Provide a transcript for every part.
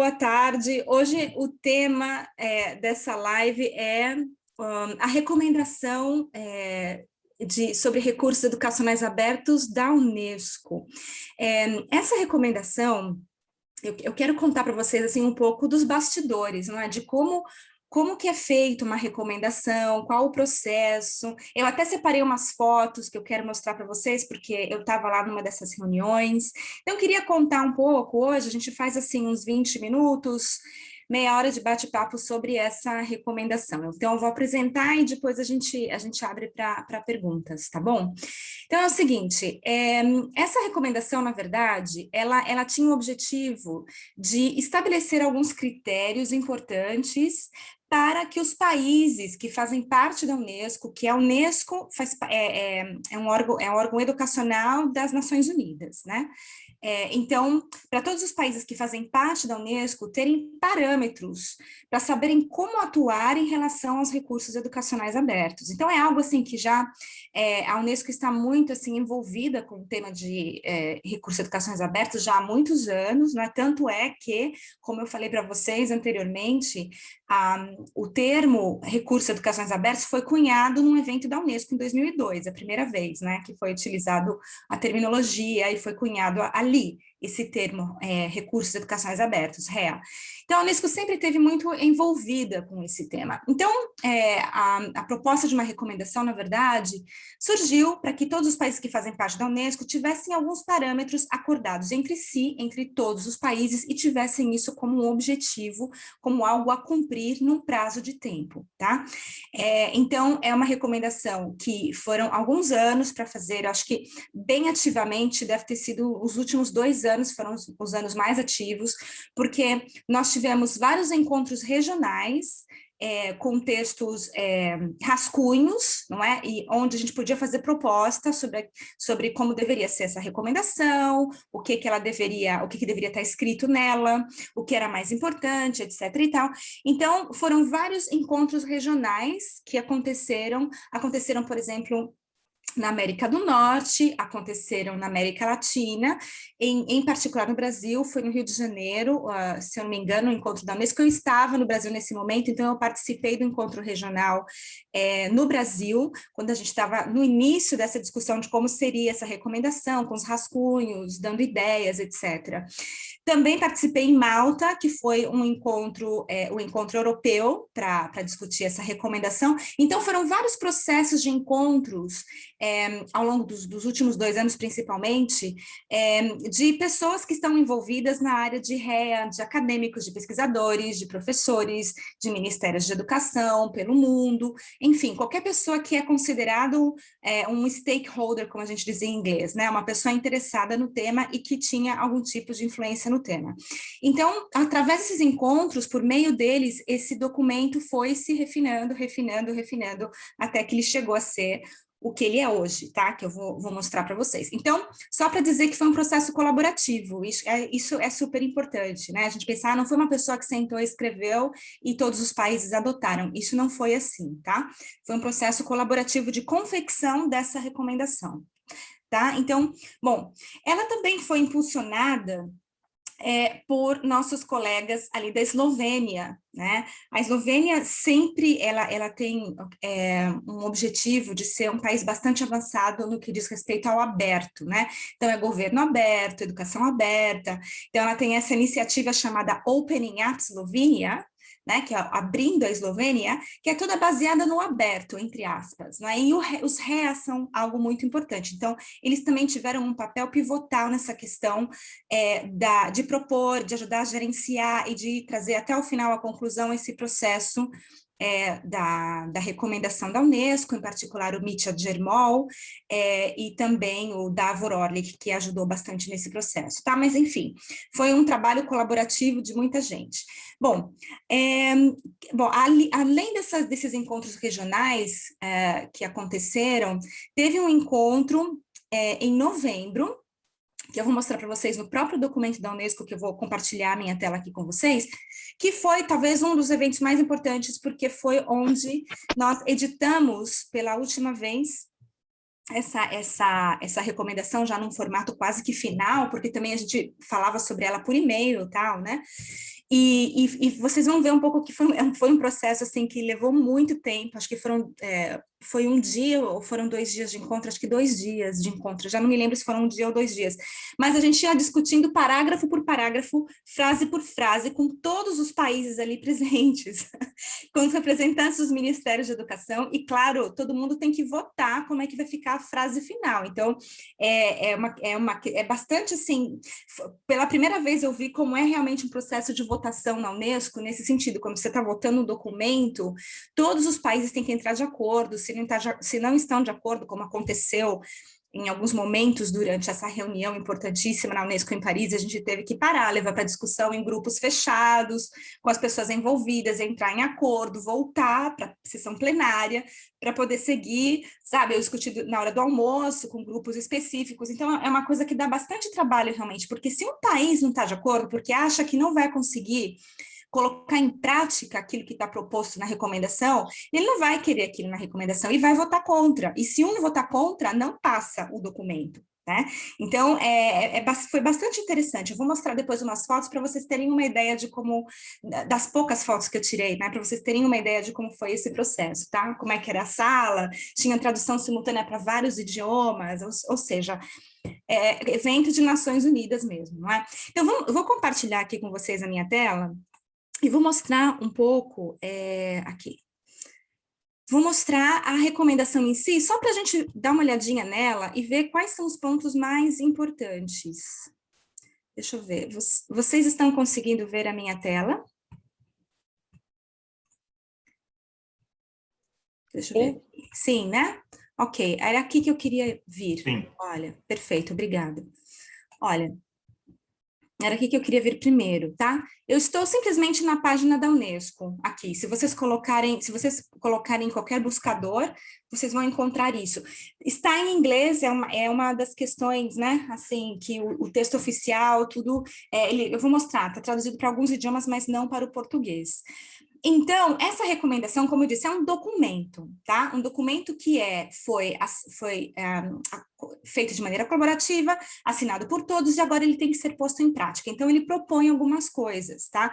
boa tarde. Hoje o tema dessa live é a recomendação sobre recursos educacionais abertos da Unesco. Essa recomendação, eu quero contar para vocês assim, um pouco dos bastidores, não é? De como que é feita uma recomendação, qual o processo. Eu até separei umas fotos que eu quero mostrar para vocês, porque eu estava lá numa dessas reuniões. Então, eu queria contar um pouco hoje, a gente faz assim uns 20 minutos, meia hora de bate-papo sobre essa recomendação. Então, eu vou apresentar e depois a gente abre para perguntas, tá bom? Então, é o seguinte, essa recomendação, na verdade, ela tinha o objetivo de estabelecer alguns critérios importantes para que os países que fazem parte da Unesco, que a Unesco é um órgão educacional das Nações Unidas, né? Então, para todos os países que fazem parte da Unesco terem parâmetros para saberem como atuar em relação aos recursos educacionais abertos. Então, é algo assim que já a Unesco está muito assim envolvida com o tema de recursos educacionais abertos já há muitos anos, não é? Tanto é que, como eu falei para vocês anteriormente, o termo recursos educacionais abertos foi cunhado num evento da Unesco em 2002, a primeira vez, né, que foi utilizado a terminologia e foi cunhado ali esse termo, recursos educacionais abertos, REA. Então, a Unesco sempre esteve muito envolvida com esse tema. Então, a proposta de uma recomendação, na verdade, surgiu para que todos os países que fazem parte da Unesco tivessem alguns parâmetros acordados entre si, entre todos os países, e tivessem isso como um objetivo, como algo a cumprir num prazo de tempo, tá? Então, é uma recomendação que foram alguns anos para fazer, eu acho que bem ativamente, deve ter sido os últimos 2 anos, foram os anos mais ativos, porque nós tivemos vários encontros regionais, com textos rascunhos, não é? E onde a gente podia fazer propostas sobre como deveria ser essa recomendação, o que deveria estar escrito nela, o que era mais importante, etc. e tal. Então, foram vários encontros regionais que aconteceram, por exemplo, na América do Norte, aconteceram na América Latina, em particular no Brasil, foi no Rio de Janeiro, se eu não me engano, o encontro da Unesco. Eu estava no Brasil nesse momento, então eu participei do encontro regional no Brasil, quando a gente estava no início dessa discussão de como seria essa recomendação, com os rascunhos, dando ideias, etc. Também participei em Malta, que foi um encontro, o encontro europeu, para discutir essa recomendação. Então, foram vários processos de encontros, ao longo dos últimos 2 anos, principalmente, de pessoas que estão envolvidas na área de REA, de acadêmicos, de pesquisadores, de professores, de ministérios de educação pelo mundo, enfim, qualquer pessoa que é considerado um stakeholder, como a gente diz em inglês, né? Uma pessoa interessada no tema e que tinha algum tipo de influência no tema. Então, através desses encontros, por meio deles, esse documento foi se refinando, até que ele chegou a ser o que ele é hoje, tá? Que eu vou mostrar para vocês. Então, só para dizer que foi um processo colaborativo, isso é super importante, né? A gente pensar, não foi uma pessoa que sentou e escreveu e todos os países adotaram, isso não foi assim, tá? Foi um processo colaborativo de confecção dessa recomendação, tá? Então, bom, ela também foi impulsionada por nossos colegas ali da Eslovênia, né? A Eslovênia sempre, ela tem um objetivo de ser um país bastante avançado no que diz respeito ao aberto, né? Então, é governo aberto, educação aberta, então ela tem essa iniciativa chamada Opening Up Slovenia, né, que é abrindo a Eslovênia, que é toda baseada no aberto, entre aspas, né, e os REA são algo muito importante. Então, eles também tiveram um papel pivotal nessa questão de propor, de ajudar a gerenciar e de trazer até o final a conclusão esse processo da recomendação da Unesco, em particular o Mitja Germol, e também o Davor Orlik, que ajudou bastante nesse processo, tá? Mas, enfim, foi um trabalho colaborativo de muita gente. Bom, além desses encontros regionais que aconteceram, teve um encontro em novembro, que eu vou mostrar para vocês no próprio documento da Unesco, que eu vou compartilhar a minha tela aqui com vocês, que foi talvez um dos eventos mais importantes, porque foi onde nós editamos pela última vez essa recomendação já num formato quase que final, porque também a gente falava sobre ela por e-mail e tal, né? E vocês vão ver um pouco que foi um processo assim que levou muito tempo, acho que foi um dia ou foram 2 dias de encontro, acho que 2 dias de encontro, já não me lembro se foram um dia ou 2 dias, mas a gente ia discutindo parágrafo por parágrafo, frase por frase, com todos os países ali presentes, com os representantes dos ministérios de educação, e claro, todo mundo tem que votar como é que vai ficar a frase final, então é bastante assim, pela primeira vez eu vi como é realmente um processo de votação na Unesco, nesse sentido, quando você está votando um documento, todos os países têm que entrar de acordo, se não estão de acordo, como aconteceu em alguns momentos durante essa reunião importantíssima na Unesco em Paris, a gente teve que parar, levar para discussão em grupos fechados, com as pessoas envolvidas, entrar em acordo, voltar para a sessão plenária, para poder seguir, sabe, eu discuti na hora do almoço, com grupos específicos, então é uma coisa que dá bastante trabalho realmente, porque se um país não está de acordo, porque acha que não vai conseguir colocar em prática aquilo que está proposto na recomendação, ele não vai querer aquilo na recomendação e vai votar contra. E se um votar contra, não passa o documento. Né? Então, foi bastante interessante. Eu vou mostrar depois umas fotos para vocês terem uma ideia de como, das poucas fotos que eu tirei, né? Para vocês terem uma ideia de como foi esse processo, tá? Como é que era a sala, tinha tradução simultânea para vários idiomas, ou seja, evento de Nações Unidas mesmo, não é? Então, eu vou compartilhar aqui com vocês a minha tela, e vou mostrar um pouco aqui. Vou mostrar a recomendação em si, só para a gente dar uma olhadinha nela e ver quais são os pontos mais importantes. Deixa eu ver. Vocês estão conseguindo ver a minha tela? Deixa eu ver. Sim, né? Ok, era aqui que eu queria vir. Sim. Olha, perfeito, obrigada. Olha, era aqui que eu queria vir primeiro, tá? Eu estou simplesmente na página da Unesco, aqui. Se vocês colocarem em qualquer buscador, vocês vão encontrar isso. Está em inglês, é uma das questões, né? Assim, que o texto oficial, tudo, eu vou mostrar, está traduzido para alguns idiomas, mas não para o português. Então, essa recomendação, como eu disse, é um documento, tá? Um documento que foi feito de maneira colaborativa, assinado por todos, e agora ele tem que ser posto em prática. Então, ele propõe algumas coisas, tá?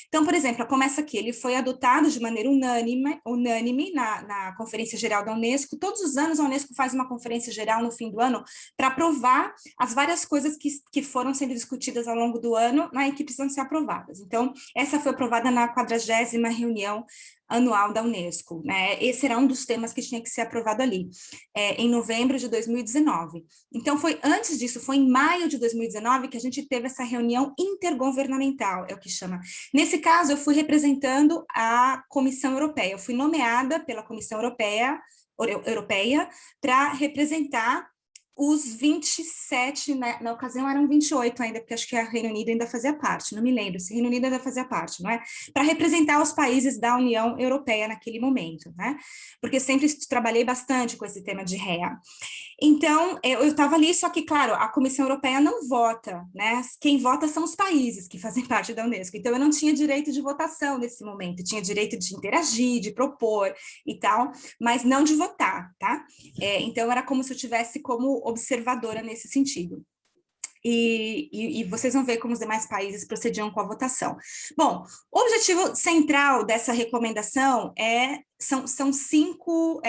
Então, por exemplo, começa aqui, ele foi adotado de maneira unânime na Conferência Geral da Unesco. Todos os anos a Unesco faz uma conferência geral no fim do ano para aprovar as várias coisas que foram sendo discutidas ao longo do ano, né, e que precisam ser aprovadas. Então, essa foi aprovada na 40ª reunião anual da Unesco, né? Esse era um dos temas que tinha que ser aprovado ali, em novembro de 2019. Então, antes disso, foi em maio de 2019 que a gente teve essa reunião intergovernamental, é o que chama. Nesse caso, eu fui representando a Comissão Europeia, eu fui nomeada pela Comissão Europeia para representar os 27, né, na ocasião eram 28 ainda, porque acho que a Reino Unido ainda fazia parte, não me lembro se o Reino Unido ainda fazia parte, não é? Para representar os países da União Europeia naquele momento, né? Porque sempre trabalhei bastante com esse tema de REA. Então, eu estava ali, só que, claro, a Comissão Europeia não vota, né? Quem vota são os países que fazem parte da Unesco. Então, eu não tinha direito de votação nesse momento, tinha direito de interagir, de propor e tal, mas não de votar, tá? Então, era como se eu tivesse como observadora nesse sentido. E vocês vão ver como os demais países procediam com a votação. Bom, o objetivo central dessa recomendação são 5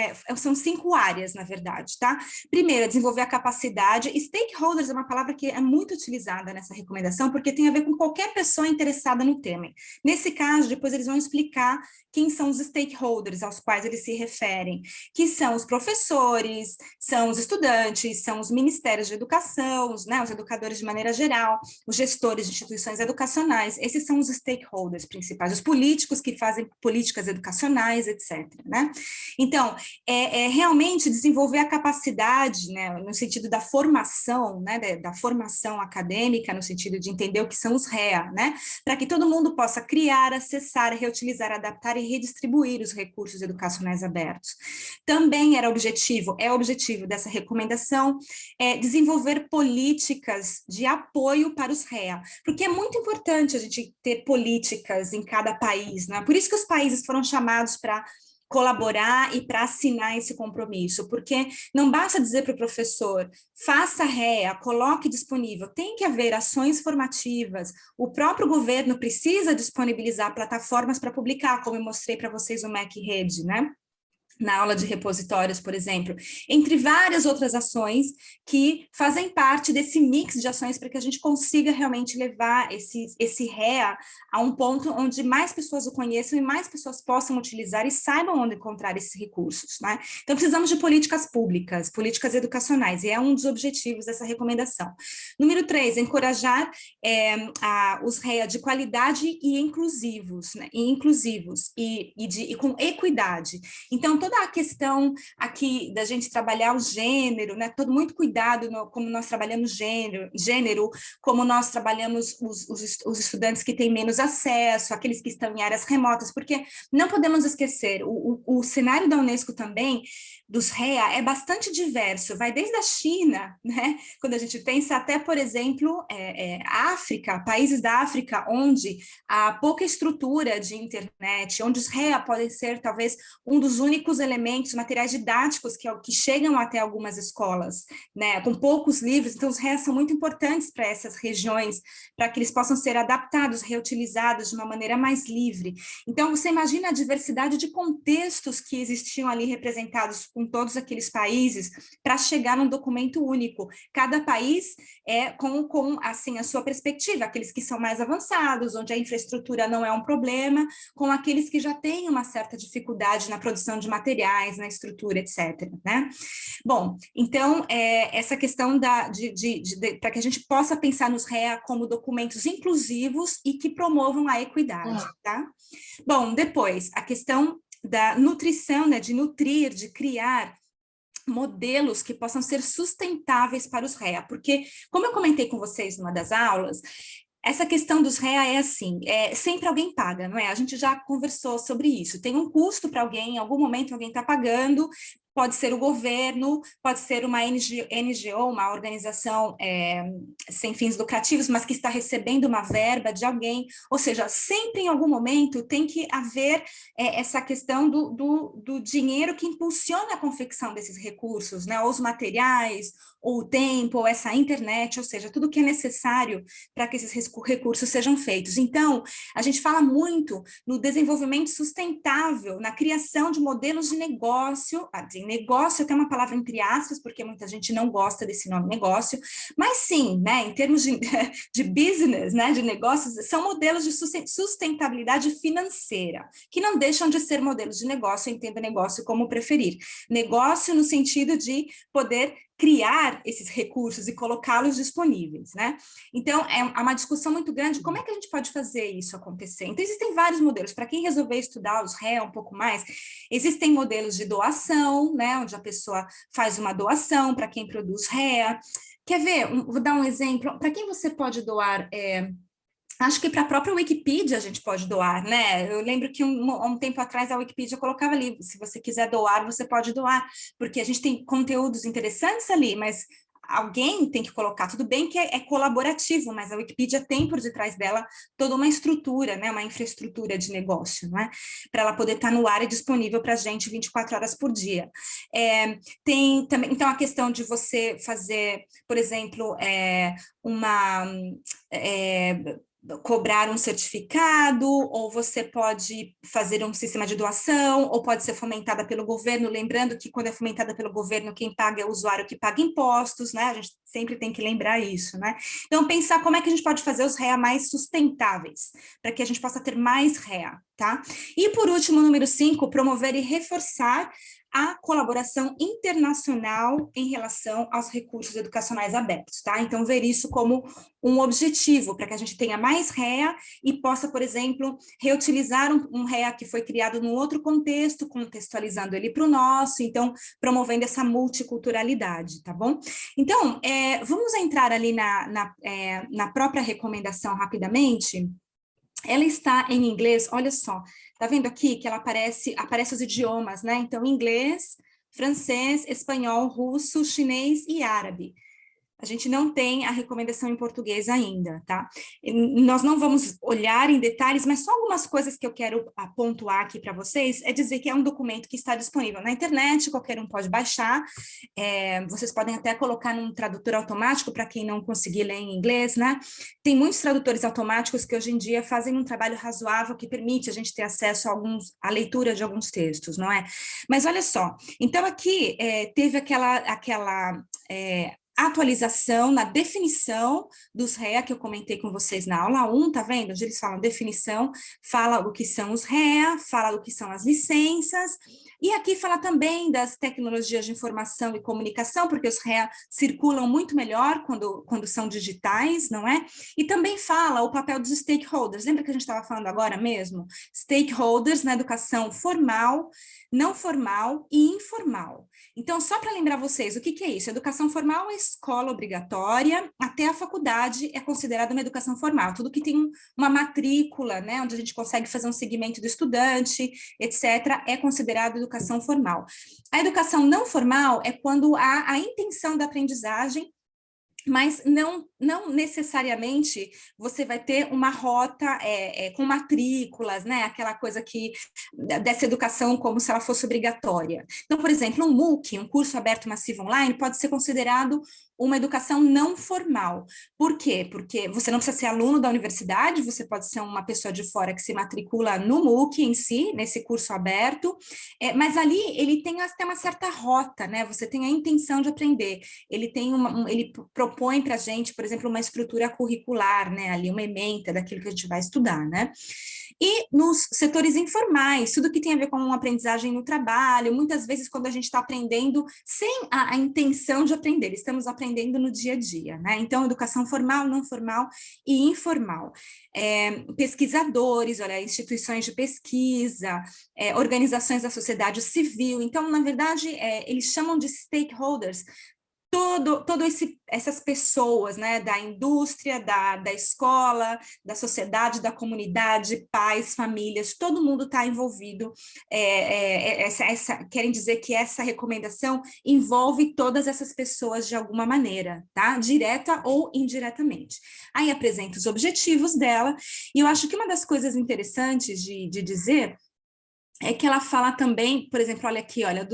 áreas, na verdade, tá? Primeiro, desenvolver a capacidade. Stakeholders é uma palavra que é muito utilizada nessa recomendação, porque tem a ver com qualquer pessoa interessada no tema. Nesse caso, depois eles vão explicar quem são os stakeholders aos quais eles se referem, que são os professores, são os estudantes, são os ministérios de educação, né, os educadores de maneira geral, os gestores de instituições educacionais, esses são os stakeholders principais, os políticos que fazem políticas educacionais, etc. Né? Então, realmente desenvolver a capacidade, né, no sentido da formação, né, da formação acadêmica, no sentido de entender o que são os REA, né, para que todo mundo possa criar, acessar, reutilizar, adaptar e redistribuir os recursos educacionais abertos. Também é objetivo dessa recomendação, desenvolver políticas de apoio para os REA, porque é muito importante a gente ter políticas em cada país, né? Por isso que os países foram chamados para colaborar e para assinar esse compromisso, porque não basta dizer para o professor, faça REA, coloque disponível, tem que haver ações formativas, o próprio governo precisa disponibilizar plataformas para publicar, como eu mostrei para vocês no MacRede, né? Na aula de repositórios, por exemplo, entre várias outras ações que fazem parte desse mix de ações para que a gente consiga realmente levar esse REA a um ponto onde mais pessoas o conheçam e mais pessoas possam utilizar e saibam onde encontrar esses recursos, né? Então, precisamos de políticas públicas, políticas educacionais, e é um dos objetivos dessa recomendação. Número 3, encorajar os REA de qualidade e inclusivos, né? E com equidade. Então, toda a questão aqui da gente trabalhar o gênero, né? Todo muito cuidado como nós trabalhamos gênero, como nós trabalhamos os estudantes que têm menos acesso, aqueles que estão em áreas remotas, porque não podemos esquecer, o cenário da Unesco também, dos REA, é bastante diverso, vai desde a China, né? Quando a gente pensa até, por exemplo, África, países da África, onde há pouca estrutura de internet, onde os REA podem ser, talvez, um dos únicos elementos, materiais didáticos que chegam até algumas escolas, né? Com poucos livros, então os REA são muito importantes para essas regiões, para que eles possam ser adaptados, reutilizados de uma maneira mais livre. Então, você imagina a diversidade de contextos que existiam ali representados com todos aqueles países para chegar num documento único. Cada país com assim, a sua perspectiva, aqueles que são mais avançados, onde a infraestrutura não é um problema, com aqueles que já têm uma certa dificuldade na produção de materiais, na estrutura, etc. Né? Bom, então, essa questão para que a gente possa pensar nos REA como documentos inclusivos e que promovam a equidade, tá? Bom, depois, a questão da nutrição, né, de nutrir, de criar modelos que possam ser sustentáveis para os REA, porque, como eu comentei com vocês numa das aulas, essa questão dos REA é assim, sempre alguém paga, não é? A gente já conversou sobre isso, tem um custo para alguém, em algum momento alguém está pagando, pode ser o governo, pode ser uma NGO, uma organização sem fins lucrativos, mas que está recebendo uma verba de alguém, ou seja, sempre em algum momento tem que haver essa questão do dinheiro que impulsiona a confecção desses recursos, né? Ou os materiais, ou o tempo, ou essa internet, ou seja, tudo que é necessário para que esses recursos sejam feitos. Então, a gente fala muito no desenvolvimento sustentável, na criação de modelos de negócio, negócio até uma palavra entre aspas, porque muita gente não gosta desse nome negócio, mas sim, né, em termos de business, né, de negócios, são modelos de sustentabilidade financeira, que não deixam de ser modelos de negócio, entenda negócio como preferir. Negócio no sentido de poder criar esses recursos e colocá-los disponíveis, né? Então, há uma discussão muito grande, como é que a gente pode fazer isso acontecer? Então, existem vários modelos, para quem resolver estudar os REA um pouco mais, existem modelos de doação, né, onde a pessoa faz uma doação para quem produz REA. Quer ver? Vou dar um exemplo, para quem você pode doar... Acho que para a própria Wikipedia a gente pode doar, né? Eu lembro que um tempo atrás a Wikipedia colocava ali, se você quiser doar, você pode doar, porque a gente tem conteúdos interessantes ali, mas alguém tem que colocar, tudo bem que é colaborativo, mas a Wikipedia tem por detrás dela toda uma estrutura, né? Uma infraestrutura de negócio, né? Para ela poder estar no ar e disponível para a gente 24 horas por dia. Tem também, então, a questão de você fazer, por exemplo, cobrar um certificado, ou você pode fazer um sistema de doação, ou pode ser fomentada pelo governo, lembrando que quando é fomentada pelo governo, quem paga é o usuário que paga impostos, né? A gente sempre tem que lembrar isso, né? Então, pensar como é que a gente pode fazer os REA mais sustentáveis, para que a gente possa ter mais REA, tá? E, por último, número 5, promover e reforçar a colaboração internacional em relação aos recursos educacionais abertos, tá? Então, ver isso como um objetivo, para que a gente tenha mais REA e possa, por exemplo, reutilizar um REA que foi criado num outro contexto, contextualizando ele para o nosso, então, promovendo essa multiculturalidade, tá bom? Então, vamos entrar ali na própria recomendação rapidamente. Ela está em inglês, olha só, tá vendo aqui que ela aparece os idiomas, né? Então, inglês, francês, espanhol, russo, chinês e árabe. A gente não tem a recomendação em português ainda, tá? Nós não vamos olhar em detalhes, mas só algumas coisas que eu quero pontuar aqui para vocês, é dizer que é um documento que está disponível na internet, qualquer um pode baixar, vocês podem até colocar num tradutor automático para quem não conseguir ler em inglês, né? Tem muitos tradutores automáticos que hoje em dia fazem um trabalho razoável que permite a gente ter acesso à leitura de alguns textos, não é? Mas olha só, então aqui teve aquela atualização na definição dos REA que eu comentei com vocês na aula 1, tá vendo? Onde eles falam definição, fala o que são os REA, fala o que são as licenças, e aqui fala também das tecnologias de informação e comunicação, porque os REA circulam muito melhor quando são digitais, não é? E também fala o papel dos stakeholders, lembra que a gente estava falando agora mesmo? Stakeholders na educação formal, não formal e informal. Então, só para lembrar vocês, o que é isso? Educação formal é escola obrigatória, até a faculdade é considerada uma educação formal. Tudo que tem uma matrícula, né, onde a gente consegue fazer um segmento do estudante, etc., é considerado educação formal. A educação não formal é quando há a intenção da aprendizagem, mas não necessariamente você vai ter uma rota com matrículas, né? Aquela coisa dessa educação como se ela fosse obrigatória. Então, por exemplo, um MOOC, um curso aberto massivo online, pode ser considerado uma educação não formal. Por quê? Porque você não precisa ser aluno da universidade, você pode ser uma pessoa de fora que se matricula no MOOC em si, nesse curso aberto, mas ali ele tem até uma certa rota, né? Você tem a intenção de aprender, ele propõe para a gente, por exemplo, uma estrutura curricular, né? Ali uma ementa daquilo que a gente vai estudar, né? E nos setores informais, tudo que tem a ver com uma aprendizagem no trabalho, muitas vezes quando a gente está aprendendo sem a intenção de aprender, estamos aprendendo no dia a dia, né? Então, educação formal, não formal e informal. Pesquisadores, olha, instituições de pesquisa, organizações da sociedade civil. Então, na verdade, eles chamam de stakeholders essas pessoas, né, da indústria, da escola, da sociedade, da comunidade, pais, famílias, todo mundo está envolvido. Querem dizer que essa recomendação envolve todas essas pessoas de alguma maneira, tá? Direta ou indiretamente. Aí apresenta os objetivos dela, e eu acho que uma das coisas interessantes de dizer é que ela fala também, por exemplo, olha aqui, olha,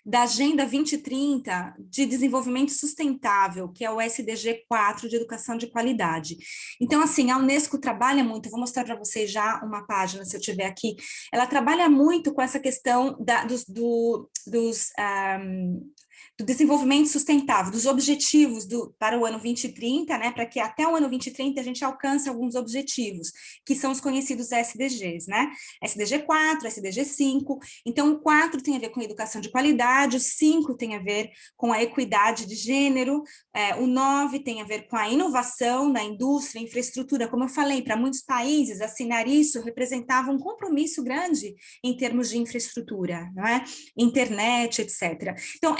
da Agenda 2030 de Desenvolvimento Sustentável, que é o SDG 4 de Educação de Qualidade. Então, assim, a Unesco trabalha muito, vou mostrar para vocês já uma página, se eu tiver aqui, ela trabalha muito com essa questão do desenvolvimento sustentável, dos objetivos para o ano 2030, né, para que até o ano 2030 a gente alcance alguns objetivos, que são os conhecidos SDGs, né, SDG 4, SDG 5, então o 4 tem a ver com a educação de qualidade, o 5 tem a ver com a equidade de gênero, o 9 tem a ver com a inovação na indústria, infraestrutura, como eu falei, para muitos países assinar isso representava um compromisso grande em termos de infraestrutura, não é? Internet, etc. Então,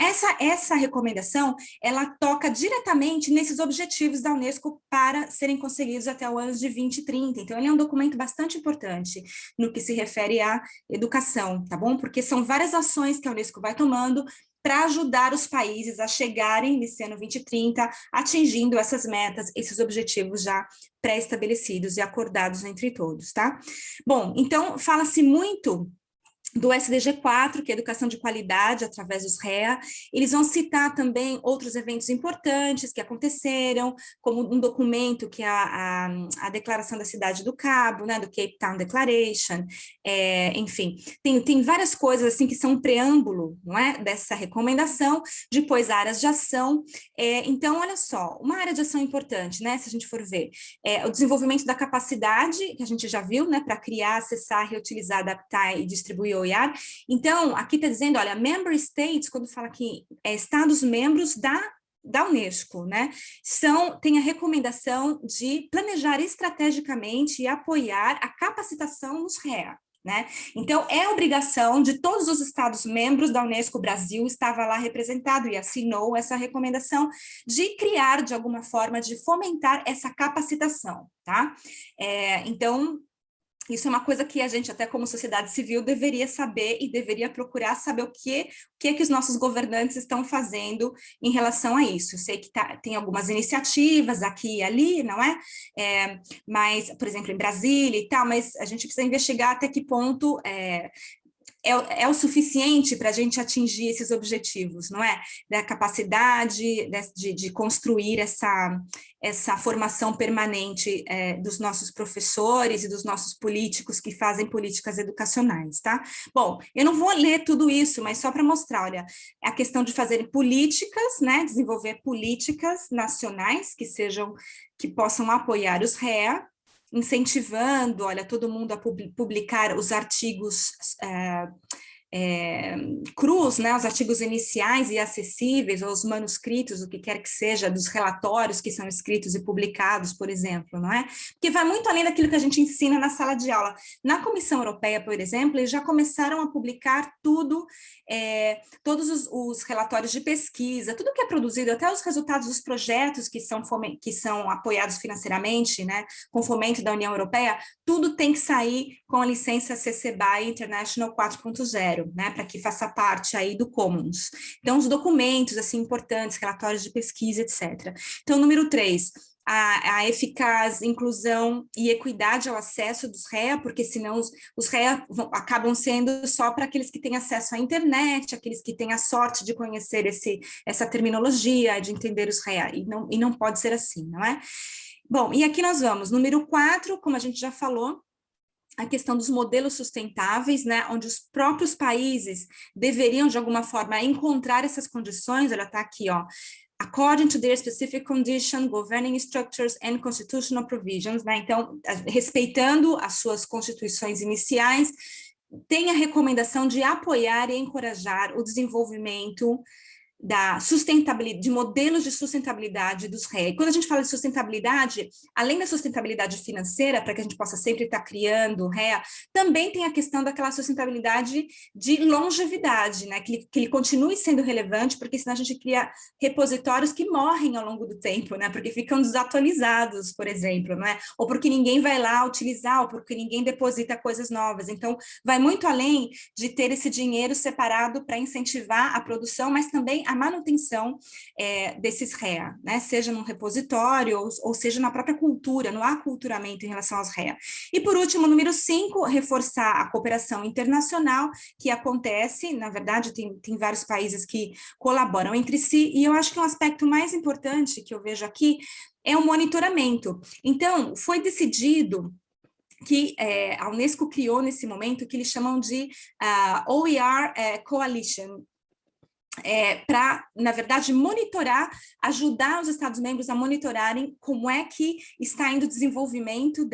essa recomendação, ela toca diretamente nesses objetivos da Unesco para serem conseguidos até o ano de 2030. Então, ele é um documento bastante importante no que se refere à educação, tá bom? Porque são várias ações que a Unesco vai tomando para ajudar os países a chegarem nesse ano 2030, atingindo essas metas, esses objetivos já pré-estabelecidos e acordados entre todos, tá? Bom, então, fala-se muito do SDG 4, que é Educação de Qualidade, através dos REA. Eles vão citar também outros eventos importantes que aconteceram, como um documento que é a Declaração da Cidade do Cabo, né, do Cape Town Declaration, enfim, tem várias coisas assim que são um preâmbulo, não é, dessa recomendação, depois áreas de ação. Então, olha só, uma área de ação importante, né, se a gente for ver, o desenvolvimento da capacidade, que a gente já viu, né, para criar, acessar, reutilizar, adaptar e distribuir OER. Então, aqui está dizendo, olha, member states, quando fala aqui, Estados-membros da Unesco, né, tem a recomendação de planejar estrategicamente e apoiar a capacitação nos REA. Né? Então, é obrigação de todos os Estados-membros da Unesco, o Brasil estava lá representado e assinou essa recomendação de criar, de alguma forma, de fomentar essa capacitação. Tá? Então, Isso é uma coisa que a gente, até como sociedade civil, deveria saber e deveria procurar saber o que é que os nossos governantes estão fazendo em relação a isso. Eu sei que tem algumas iniciativas aqui e ali, não é? Mas, por exemplo, em Brasília e tal, mas a gente precisa investigar até que ponto é o suficiente para a gente atingir esses objetivos, não é? Da capacidade de construir essa formação permanente dos nossos professores e dos nossos políticos que fazem políticas educacionais, tá? Bom, eu não vou ler tudo isso, mas só para mostrar, olha, a questão de fazer políticas, né? Desenvolver políticas nacionais que possam apoiar os REA, incentivando, olha, todo mundo a publicar os artigos crus, né, os artigos iniciais e acessíveis, ou os manuscritos, o que quer que seja, dos relatórios que são escritos e publicados, por exemplo, não é? Porque vai muito além daquilo que a gente ensina na sala de aula. Na Comissão Europeia, por exemplo, eles já começaram a publicar tudo, todos os relatórios de pesquisa, tudo que é produzido, até os resultados dos projetos que são apoiados financeiramente, né, com fomento da União Europeia, tudo tem que sair com a licença CC BY International 4.0. Né, para que faça parte aí do Commons. Então, os documentos, assim, importantes, relatórios de pesquisa, etc. Então, número 3, a eficaz inclusão e equidade ao acesso dos REA, porque senão os REA acabam sendo só para aqueles que têm acesso à internet, aqueles que têm a sorte de conhecer essa terminologia, de entender os REA, e não pode ser assim, não é? Bom, e aqui nós vamos, número 4, como a gente já falou, a questão dos modelos sustentáveis, né, onde os próprios países deveriam, de alguma forma, encontrar essas condições, ela está aqui, ó, according to their specific condition, governing structures and constitutional provisions, né, então, respeitando as suas constituições iniciais, tem a recomendação de apoiar e encorajar o desenvolvimento da sustentabilidade, de modelos de sustentabilidade dos REA. E quando a gente fala de sustentabilidade, além da sustentabilidade financeira, para que a gente possa sempre estar criando REA, também tem a questão daquela sustentabilidade de longevidade, né? Que ele continue sendo relevante, porque senão a gente cria repositórios que morrem ao longo do tempo, né? Porque ficam desatualizados, por exemplo, não é? Ou porque ninguém vai lá utilizar, ou porque ninguém deposita coisas novas. Então, vai muito além de ter esse dinheiro separado para incentivar a produção, mas também a manutenção desses REA, né? Seja num repositório ou seja na própria cultura, no aculturamento em relação aos REA. E por último, número 5, reforçar a cooperação internacional que acontece, na verdade tem vários países que colaboram entre si, e eu acho que um aspecto mais importante que eu vejo aqui é o monitoramento. Então, foi decidido que a Unesco criou nesse momento, que eles chamam de OER Coalition, para, na verdade, monitorar, ajudar os Estados-membros a monitorarem como é que está indo o desenvolvimento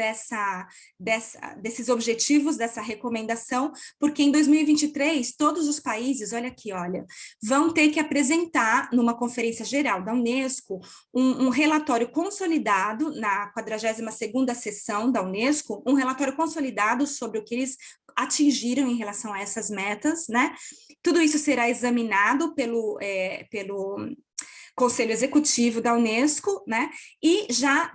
desses objetivos, dessa recomendação, porque em 2023, todos os países, olha aqui, olha, vão ter que apresentar, numa conferência geral da Unesco, um relatório consolidado, na 42ª sessão da Unesco, um relatório consolidado sobre o que eles atingiram em relação a essas metas, né? Tudo isso será examinado pelo Conselho Executivo da Unesco, né? E já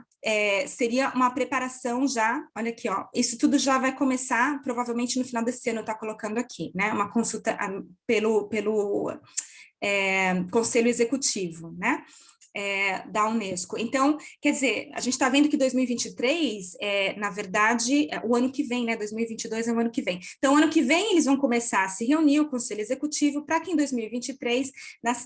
seria uma preparação já, olha aqui, ó, isso tudo já vai começar, provavelmente no final desse ano, está colocando aqui, né? Uma consulta pelo Conselho Executivo, né? Da Unesco. Então, quer dizer, a gente está vendo que 2023, na verdade, o ano que vem, né, 2022 é o ano que vem. Então, ano que vem, eles vão começar a se reunir, o Conselho Executivo, para que em 2023,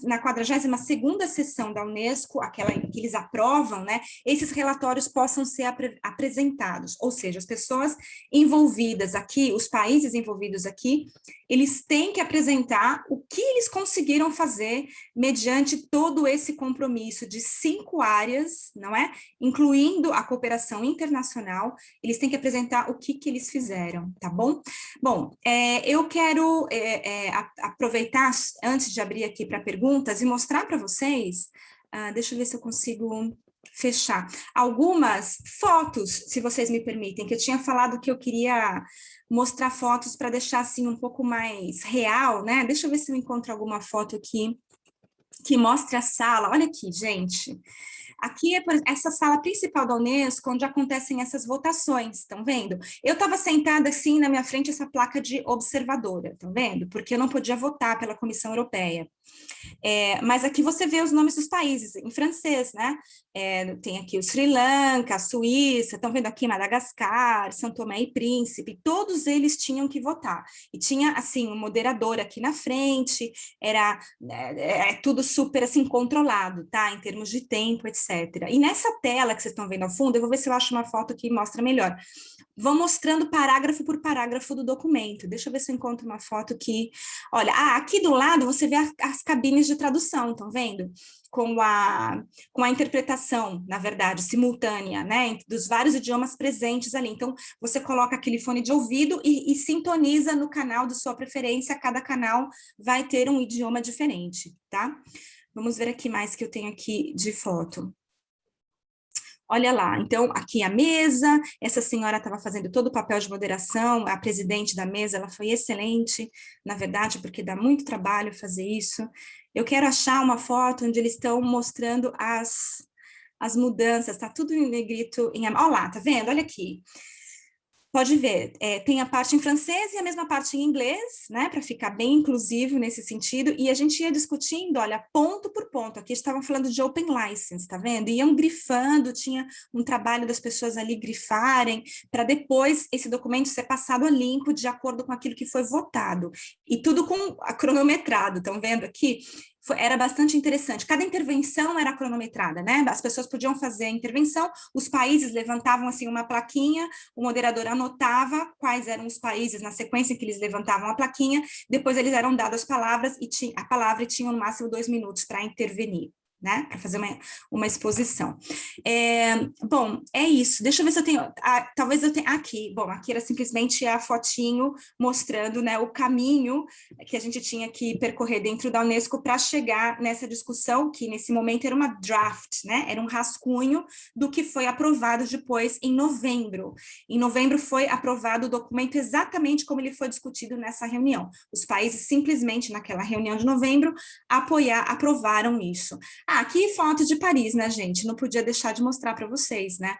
na 42ª sessão da Unesco, aquela que eles aprovam, né, esses relatórios possam ser apresentados, ou seja, as pessoas envolvidas aqui, os países envolvidos aqui, eles têm que apresentar o que eles conseguiram fazer mediante todo esse compromisso de 5 áreas, não é? Incluindo a cooperação internacional, eles têm que apresentar o que eles fizeram, tá bom? Bom, eu quero aproveitar, antes de abrir aqui para perguntas, e mostrar para vocês, deixa eu ver se eu consigo fechar, algumas fotos, se vocês me permitem, que eu tinha falado que eu queria mostrar fotos para deixar assim um pouco mais real, né? Deixa eu ver se eu encontro alguma foto aqui que mostre a sala. Olha aqui, gente. Aqui é essa sala principal da Unesco, onde acontecem essas votações, estão vendo? Eu estava sentada assim, na minha frente, essa placa de observadora, estão vendo? Porque eu não podia votar pela Comissão Europeia. Mas aqui você vê os nomes dos países, em francês, né? Tem aqui o Sri Lanka, a Suíça, estão vendo aqui Madagascar, São Tomé e Príncipe, todos eles tinham que votar. E tinha, assim, um moderador aqui na frente, era tudo super, assim, controlado, tá? Em termos de tempo, etc. E nessa tela que vocês estão vendo ao fundo, eu vou ver se eu acho uma foto que mostra melhor. Vão mostrando parágrafo por parágrafo do documento. Deixa eu ver se eu encontro uma foto que... Olha, aqui do lado você vê as cabines de tradução, estão vendo? Com a interpretação, na verdade, simultânea, né? Dos vários idiomas presentes ali. Então, você coloca aquele fone de ouvido e sintoniza no canal de sua preferência. Cada canal vai ter um idioma diferente, tá? Vamos ver aqui mais que eu tenho aqui de foto. Olha lá, então aqui a mesa, essa senhora estava fazendo todo o papel de moderação, a presidente da mesa, ela foi excelente, na verdade, porque dá muito trabalho fazer isso. Eu quero achar uma foto onde eles estão mostrando as mudanças, tá tudo em negrito, olha lá, tá vendo? Olha aqui. Pode ver, tem a parte em francês e a mesma parte em inglês, né, para ficar bem inclusivo nesse sentido, e a gente ia discutindo, olha, ponto por ponto, aqui estavam falando de open license, tá vendo? Iam grifando, tinha um trabalho das pessoas ali grifarem, para depois esse documento ser passado a limpo de acordo com aquilo que foi votado, e tudo cronometrado, estão vendo aqui? Era bastante interessante. Cada intervenção era cronometrada, né? As pessoas podiam fazer a intervenção, os países levantavam assim uma plaquinha, o moderador anotava quais eram os países na sequência que eles levantavam a plaquinha, depois eles eram dadas palavras a palavra e tinham no máximo 2 minutos para intervenir, né, para fazer uma exposição. Bom, é isso. Deixa eu ver se eu tenho... talvez eu tenha... Aqui, bom, aqui era simplesmente a fotinho mostrando, né, o caminho que a gente tinha que percorrer dentro da Unesco para chegar nessa discussão, que nesse momento era uma draft, né, era um rascunho do que foi aprovado depois em novembro. Em novembro foi aprovado o documento exatamente como ele foi discutido nessa reunião. Os países simplesmente, naquela reunião de novembro, aprovaram isso. Aqui foto de Paris, né, gente? Não podia deixar de mostrar para vocês, né?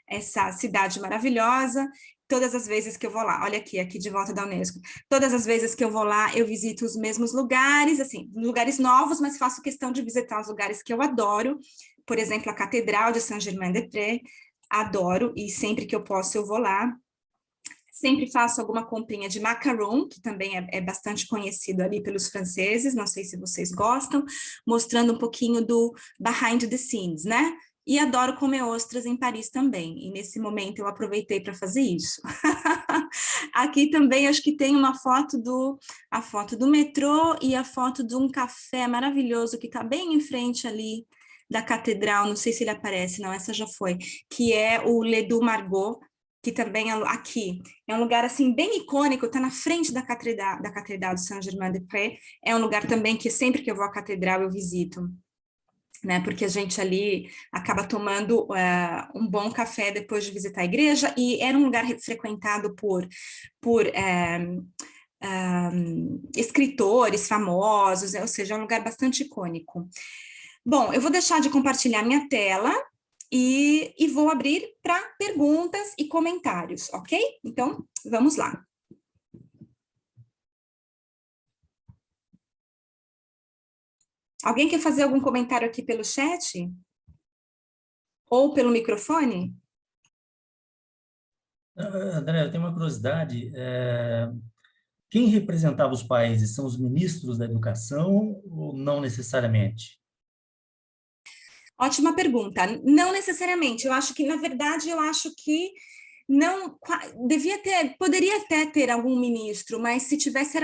Essa cidade maravilhosa. Todas as vezes que eu vou lá, olha aqui de volta da Unesco. Todas as vezes que eu vou lá, eu visito os mesmos lugares, assim, lugares novos, mas faço questão de visitar os lugares que eu adoro. Por exemplo, a Catedral de Saint-Germain-des-Prés, adoro, e sempre que eu posso eu vou lá. Sempre faço alguma comprinha de macaron, que também é bastante conhecido ali pelos franceses, não sei se vocês gostam, mostrando um pouquinho do behind the scenes, né? E adoro comer ostras em Paris também, e nesse momento eu aproveitei para fazer isso. Aqui também acho que tem a foto do metrô e a foto de um café maravilhoso que está bem em frente ali da catedral, não sei se ele aparece, não, essa já foi, que é o Le Du Margot, que também é aqui, é um lugar assim bem icônico, está na frente da Catedral de Saint-Germain-des-Prés, é um lugar também que sempre que eu vou à catedral eu visito, né, porque a gente ali acaba tomando um bom café depois de visitar a igreja, e era um lugar frequentado por escritores famosos, ou seja, é um lugar bastante icônico. Bom, eu vou deixar de compartilhar minha tela, e vou abrir para perguntas e comentários, ok? Então, vamos lá. Alguém quer fazer algum comentário aqui pelo chat? Ou pelo microfone? André, eu tenho uma curiosidade. Quem representava os países são os ministros da educação ou não necessariamente? Ótima pergunta. Não necessariamente. Eu acho que, na verdade, eu acho que não poderia até ter algum ministro, mas se tivesse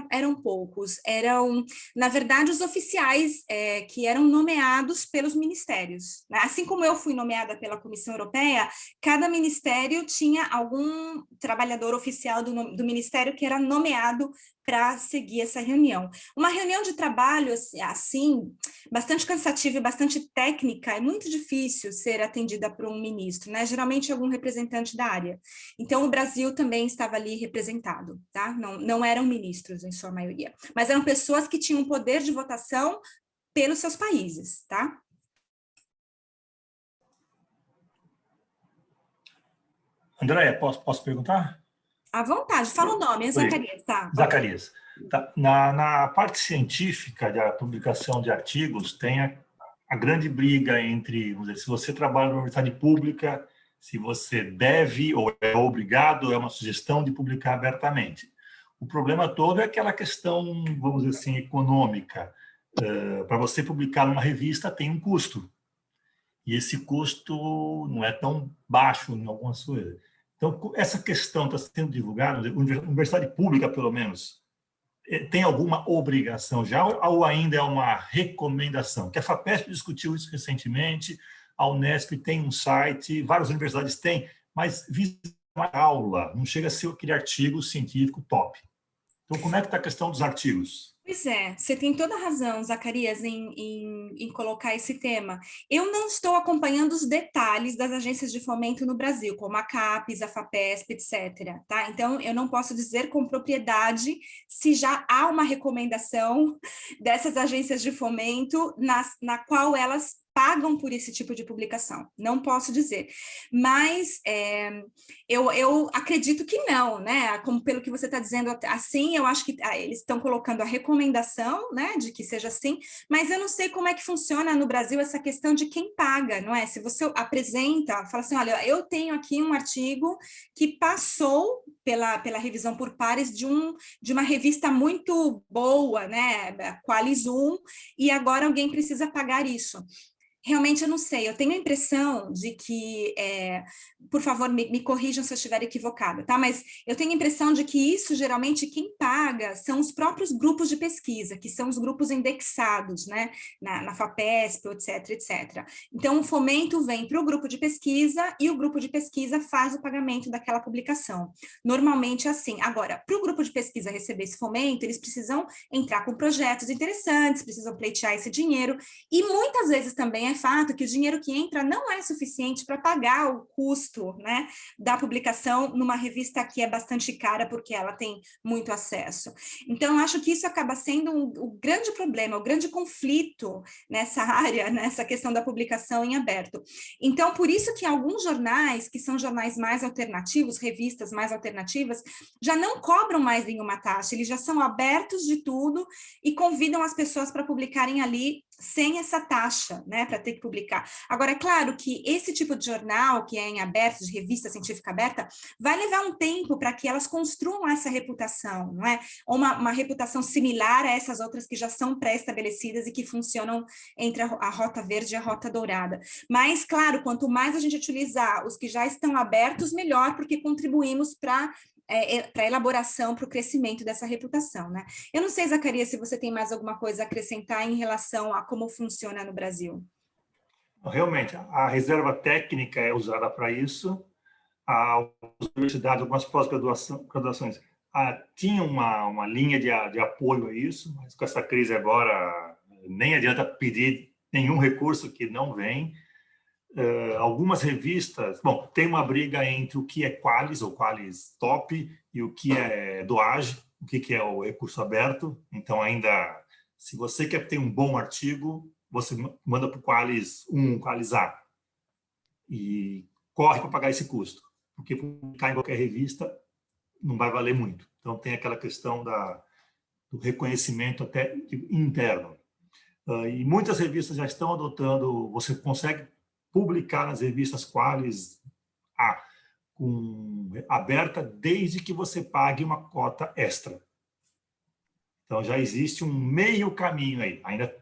eram poucos. Eram, na verdade, os oficiais que eram nomeados pelos ministérios. Assim como eu fui nomeada pela Comissão Europeia, cada ministério tinha algum trabalhador oficial do ministério que era nomeado para seguir essa reunião. Uma reunião de trabalho assim, bastante cansativa e bastante técnica, é muito difícil ser atendida por um ministro, né? Geralmente algum representante da área. Então, o Brasil também estava ali representado, tá? Não eram ministros, em sua maioria, mas eram pessoas que tinham poder de votação pelos seus países, tá? Andréia, posso perguntar? À vontade, fala o nome, é Zacarias, tá? Zacarias. Tá. Na parte científica da publicação de artigos, tem a grande briga entre, vamos dizer, se você trabalha numa universidade pública, se você deve ou é obrigado, é uma sugestão de publicar abertamente. O problema todo é aquela questão, vamos dizer assim, econômica. Para você publicar numa revista tem um custo. E esse custo não é tão baixo em algumas coisas. Então, essa questão está sendo divulgada, universidade pública, pelo menos, tem alguma obrigação já ou ainda é uma recomendação? Que a FAPESP discutiu isso recentemente, a Unesp tem um site, várias universidades têm, mas visa uma aula, não chega a ser aquele artigo científico top. Então, como é que está a questão dos artigos? Pois é, você tem toda a razão, Zacarias, em colocar esse tema. Eu não estou acompanhando os detalhes das agências de fomento no Brasil, como a CAPES, a FAPESP, etc. Tá? Então, eu não posso dizer com propriedade se já há uma recomendação dessas agências de fomento na qual elas pagam por esse tipo de publicação. Não posso dizer. Mas eu acredito que não, né? Como pelo que você está dizendo assim, eu acho que eles estão colocando a recomendação, né, de que seja assim, mas eu não sei como é que funciona no Brasil essa questão de quem paga, não é? Se você apresenta, fala assim, olha, eu tenho aqui um artigo que passou pela revisão por pares de uma revista muito boa, né, Qualizum, e agora alguém precisa pagar isso. Realmente eu não sei, eu tenho a impressão de que, por favor, me corrijam se eu estiver equivocada, tá? Mas eu tenho a impressão de que isso, geralmente, quem paga são os próprios grupos de pesquisa, que são os grupos indexados, né? Na FAPESP, etc, etc. Então, o fomento vem para o grupo de pesquisa e o grupo de pesquisa faz o pagamento daquela publicação. Normalmente é assim. Agora, para o grupo de pesquisa receber esse fomento, eles precisam entrar com projetos interessantes, precisam pleitear esse dinheiro, e muitas vezes também é fato que o dinheiro que entra não é suficiente para pagar o custo, né, da publicação numa revista que é bastante cara, porque ela tem muito acesso. Então, acho que isso acaba sendo o grande problema, o grande conflito nessa área, nessa questão da publicação em aberto. Então, por isso que alguns jornais, que são jornais mais alternativos, revistas mais alternativas, já não cobram mais nenhuma taxa, eles já são abertos de tudo e convidam as pessoas para publicarem ali sem essa taxa, né, para ter que publicar. Agora, é claro que esse tipo de jornal, que é em aberto, de revista científica aberta, vai levar um tempo para que elas construam essa reputação, não é? Ou uma reputação similar a essas outras que já são pré-estabelecidas e que funcionam entre a rota verde e a rota dourada. Mas, claro, quanto mais a gente utilizar os que já estão abertos, melhor, porque contribuímos para a elaboração, para o crescimento dessa reputação, né? Eu não sei, Zacarias, se você tem mais alguma coisa a acrescentar em relação a como funciona no Brasil. Realmente, a reserva técnica é usada para isso. As universidades, algumas pós-graduações, tinham uma linha de apoio a isso, mas com essa crise agora, nem adianta pedir nenhum recurso que não vem. Algumas revistas, bom, tem uma briga entre o que é Qualis ou Qualis Top e o que é Doage, o que é o recurso aberto. Então, ainda, se você quer ter um bom artigo, você manda para o Qualis 1, Qualis A, e corre para pagar esse custo, porque publicar em qualquer revista não vai valer muito. Então, tem aquela questão do reconhecimento até interno. E muitas revistas já estão adotando, você consegue publicar nas revistas Qualis aberta desde que você pague uma cota extra. Então, já existe um meio caminho aí. Ainda,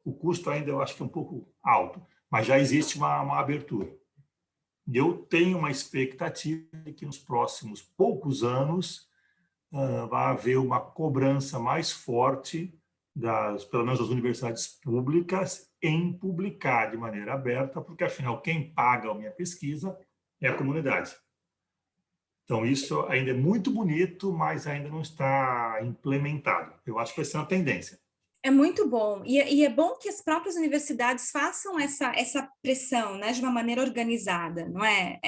o custo ainda eu acho que é um pouco alto, mas já existe uma abertura. E eu tenho uma expectativa de que nos próximos poucos anos vai haver uma cobrança mais forte pelo menos das universidades públicas, em publicar de maneira aberta, porque, afinal, quem paga a minha pesquisa é a comunidade. Então, isso ainda é muito bonito, mas ainda não está implementado. Eu acho que vai ser uma tendência. É muito bom, e é bom que as próprias universidades façam essa pressão, né, de uma maneira organizada, não é?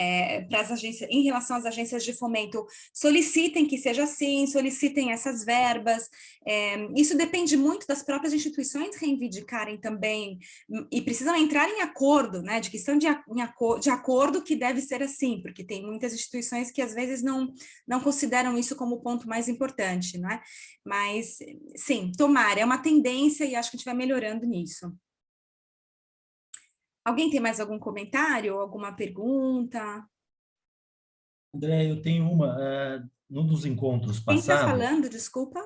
Para as agências, em relação às agências de fomento, solicitem que seja assim, solicitem essas verbas. Isso depende muito das próprias instituições reivindicarem também, e precisam entrar em acordo, né, de que estão de acordo que deve ser assim, porque tem muitas instituições que às vezes não consideram isso como o ponto mais importante, não é? Mas, sim, tomara, é uma tendência e acho que a gente vai melhorando nisso. Alguém tem mais algum comentário, alguma pergunta? André, eu tenho uma. Num dos encontros Quem está passados, falando, desculpa?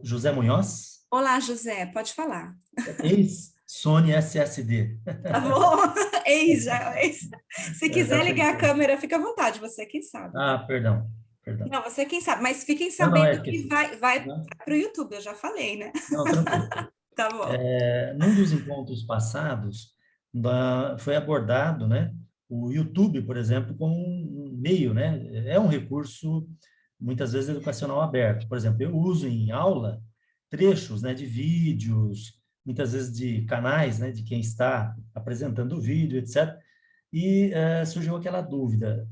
José Munhoz, Olá, José, pode falar. ex-Sony SSD. Tá bom? Eis, já, eis. Se Já quiser ligar a fez. câmera, fica à vontade, você quem sabe, tá? Ah, perdão, perdão. Não, você quem sabe, mas fiquem Não, não, é sabendo que... que vai Não, para o YouTube, eu já falei, né? não, tranquilo. Tá bom. Num dos encontros passados, foi abordado, né, o YouTube, por exemplo, como um meio, né, é um recurso, muitas vezes, educacional aberto. Por exemplo, eu uso em aula trechos, né, de vídeos, muitas vezes de canais, né, de quem está apresentando o vídeo, etc. E surgiu aquela dúvida,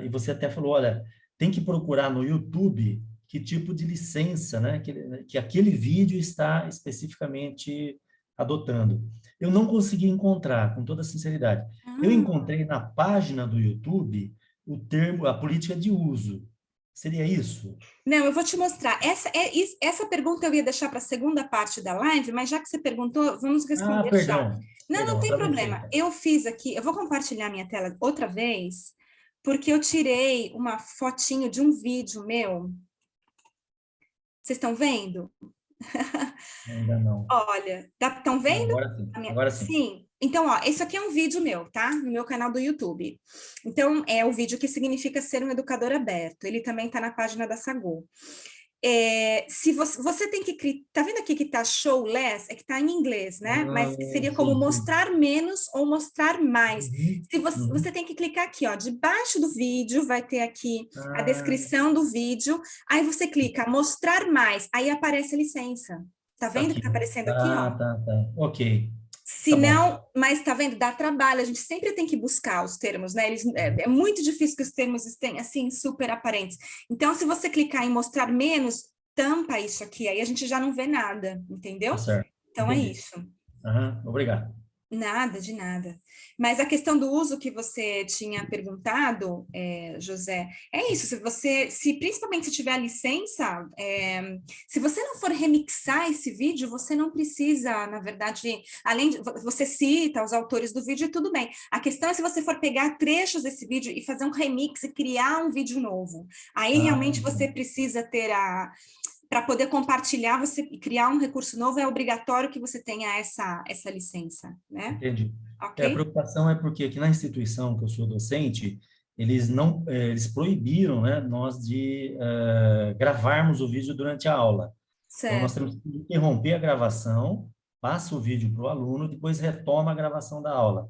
e você até falou, olha, tem que procurar no YouTube que tipo de licença, né, que aquele vídeo está especificamente adotando. Eu não consegui encontrar, com toda sinceridade. Eu Ah. encontrei na página do YouTube o termo, a política de uso. Seria isso? Não, eu vou te mostrar. Essa pergunta eu ia deixar para a segunda parte da live, mas já que você perguntou, vamos Ah, responder já. perdão. Não, não Perdão, tem atravessei, problema. então. Eu fiz aqui, eu vou compartilhar minha tela outra vez, porque eu tirei uma fotinho de um vídeo meu. Vocês estão vendo? Ainda não. Olha, estão Não, vendo? agora sim, agora sim. Sim. Então, ó, esse aqui é um vídeo meu, tá? No meu canal do YouTube. Então, é o vídeo que significa ser um educador aberto. Ele também está na página da Sagu. Se você tem que... Tá vendo aqui que tá show less? É que tá em inglês, né? Mas que seria como Sim, sim. mostrar menos ou mostrar mais. Uhum, Se você uhum. tem que clicar aqui, ó, debaixo do vídeo, vai ter aqui a Ah, descrição do vídeo. Aí você clica mostrar mais, aí aparece a licença. Tá vendo que aqui. tá aparecendo aqui, Tá, ó? tá, tá. Ok. Se Tá bom. não, mas tá vendo, dá trabalho, a gente sempre tem que buscar os termos, né? É muito difícil que os termos estejam assim super aparentes. Então, se você clicar em mostrar menos, tampa isso aqui, aí a gente já não vê nada, Tá entendeu? certo. Então é Entendi. isso. Aham, obrigado. Nada, de nada. Mas a questão do uso que você tinha perguntado, José, é isso. Se principalmente se tiver a licença, se você não for remixar esse vídeo, você não precisa, na verdade, além de você cita os autores do vídeo, tudo bem. A questão é se você for pegar trechos desse vídeo e fazer um remix e criar um vídeo novo. Aí Ah, realmente você precisa ter para poder compartilhar, você criar um recurso novo, é obrigatório que você tenha essa licença, né? entendi. A Ok? preocupação é porque aqui na instituição que eu sou docente, eles não, eles proibiram, né, nós de gravarmos o vídeo durante a aula. Então, nós Certo. temos que interromper a gravação, passa o vídeo para o aluno, depois retoma a gravação da aula,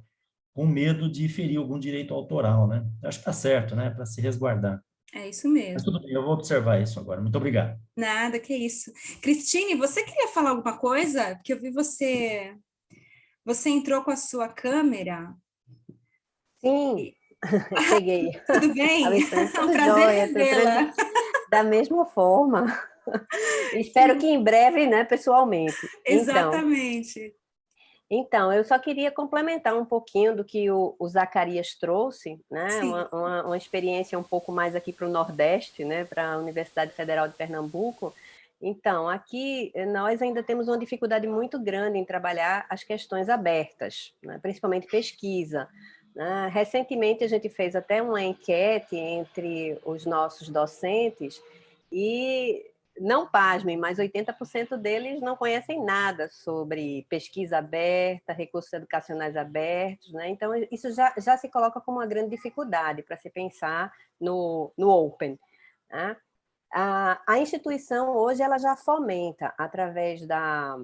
com medo de ferir algum direito autoral, né? Eu acho que está certo, né, para se resguardar. É isso Mas mesmo. tudo bem, eu vou observar isso agora. Muito obrigado. Nada, que isso. Cristine, você queria falar alguma coisa? Porque eu vi você. Você entrou com a sua câmera. Sim, cheguei. Tudo bem? Alessandra, É um tudo prazer jóia, estou entrando revê-la. da mesma forma. Espero que em breve, né, pessoalmente. Exatamente. Então, eu só queria complementar um pouquinho do que o Zacarias trouxe, né, Sim. uma experiência um pouco mais aqui para o Nordeste, né, para a Universidade Federal de Pernambuco. Então, aqui nós ainda temos uma dificuldade muito grande em trabalhar as questões abertas, né, principalmente pesquisa. Recentemente, a gente fez até uma enquete entre os nossos docentes e, não pasmem, mas 80% deles não conhecem nada sobre pesquisa aberta, recursos educacionais abertos, né? Então, isso já se coloca como uma grande dificuldade para se pensar no Open, né? A instituição hoje ela já fomenta, através da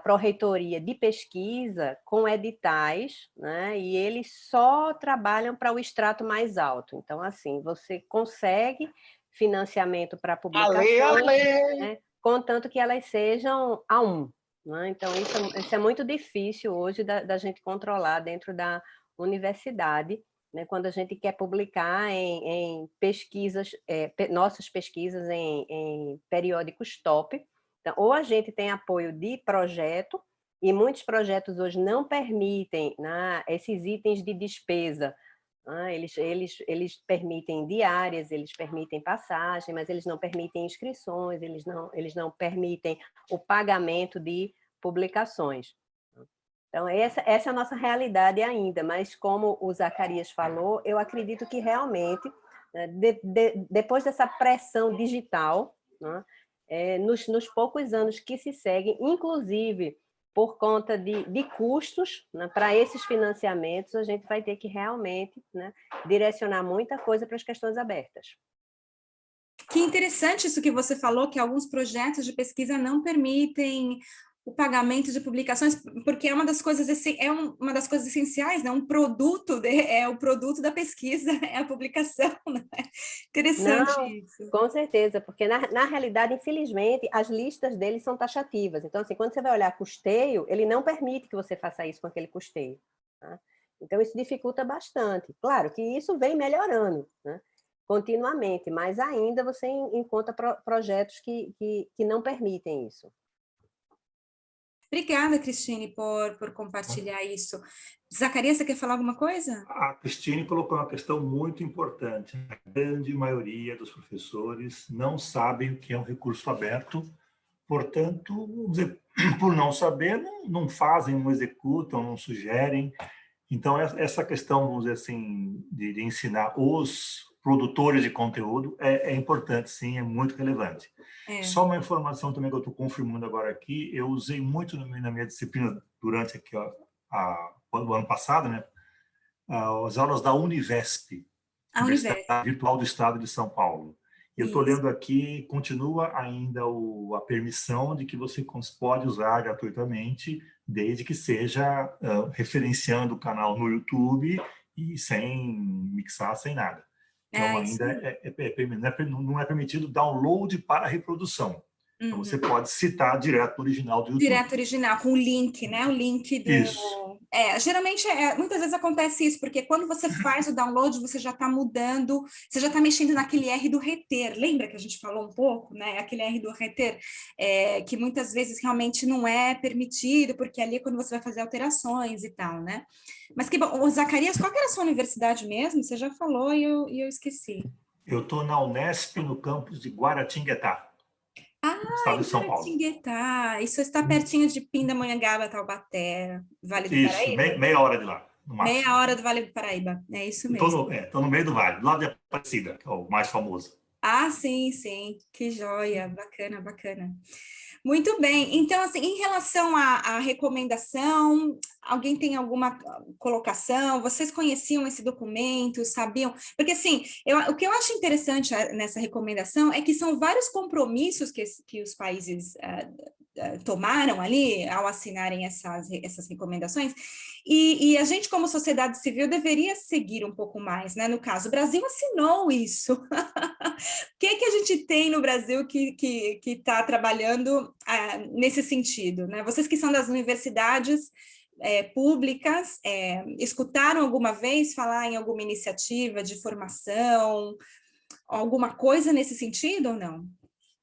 pró-reitoria de pesquisa, com editais, né? E eles só trabalham para o extrato mais alto. Então, assim, você consegue financiamento para publicação, né? contanto que elas sejam A1. Né? Então, isso é muito difícil hoje da gente controlar dentro da universidade, né? Quando a gente quer publicar em pesquisas, nossas pesquisas em periódicos top. Então, ou a gente tem apoio de projeto, e muitos projetos hoje não permitem, né, esses itens de despesa. Eles permitem diárias, eles permitem passagem, mas eles não permitem inscrições, eles não permitem o pagamento de publicações. Então, essa é a nossa realidade ainda, mas como o Zacarias falou, eu acredito que realmente, depois dessa pressão digital, né, nos poucos anos que se seguem, inclusive por conta de custos, né, para esses financiamentos, a gente vai ter que realmente, né, direcionar muita coisa para as questões abertas. Que interessante isso que você falou, que alguns projetos de pesquisa não permitem o pagamento de publicações, porque é uma das coisas essenciais, né? É o produto da pesquisa, é a publicação, né? Interessante isso. Com certeza, porque na realidade, infelizmente, as listas deles são taxativas. Então, assim, quando você vai olhar custeio, ele não permite que você faça isso com aquele custeio. Tá? Então, isso dificulta bastante. Claro que isso vem melhorando, né, continuamente, mas ainda você encontra projetos que não permitem isso. Obrigada, Cristine, por compartilhar isso. Zacarias, você quer falar alguma coisa? A Cristine colocou uma questão muito importante. A grande maioria dos professores não sabem o que é um recurso aberto, portanto, vamos dizer, por não saber, não fazem, não executam, não sugerem. Então, essa questão, vamos dizer assim, de ensinar os produtores de conteúdo é importante, sim, é muito relevante. Só uma informação também que eu estou confirmando agora aqui, eu usei muito na minha disciplina durante aqui, o ano passado, né, as aulas da Univesp, Universidade Virtual do Estado de São Paulo. E eu estou lendo aqui, continua ainda a permissão de que você pode usar gratuitamente, desde que seja referenciando o canal no YouTube e sem mixar, sem nada. Então, ainda não é permitido download para reprodução. Então, você pode citar direto o original do YouTube. Direto original, com o link, né? O link do... Isso. Geralmente, muitas vezes acontece isso, porque quando você faz o download, você já está mudando, você já está mexendo naquele R do reter. Lembra que a gente falou um pouco, né? Aquele R do reter, que muitas vezes realmente não é permitido, porque ali é quando você vai fazer alterações e tal, né? Mas que bom. Zacarias, qual que era a sua universidade mesmo? Você já falou e eu esqueci. Eu estou na Unesp, no campus de Guaratinguetá. Estado de São Paulo. Guaratinguetá. Isso está pertinho de Pindamonhangaba, Taubaté, Vale do Paraíba? Isso, meia hora de lá. Meia hora do Vale do Paraíba, é isso mesmo. Estou no meio do vale, do lado de Aparecida, que é o mais famoso. Ah, sim, que joia, bacana, bacana. Muito bem, então, assim, em relação à recomendação, alguém tem alguma colocação? Vocês conheciam esse documento, sabiam? Porque, assim, o que eu acho interessante nessa recomendação é que são vários compromissos que os países tomaram ali ao assinarem essas recomendações, e a gente, como sociedade civil, deveria seguir um pouco mais, né? No caso, o Brasil assinou isso. O que a gente tem no Brasil que está trabalhando nesse sentido, né? Vocês que são das universidades públicas, escutaram alguma vez falar em alguma iniciativa de formação, alguma coisa nesse sentido ou não?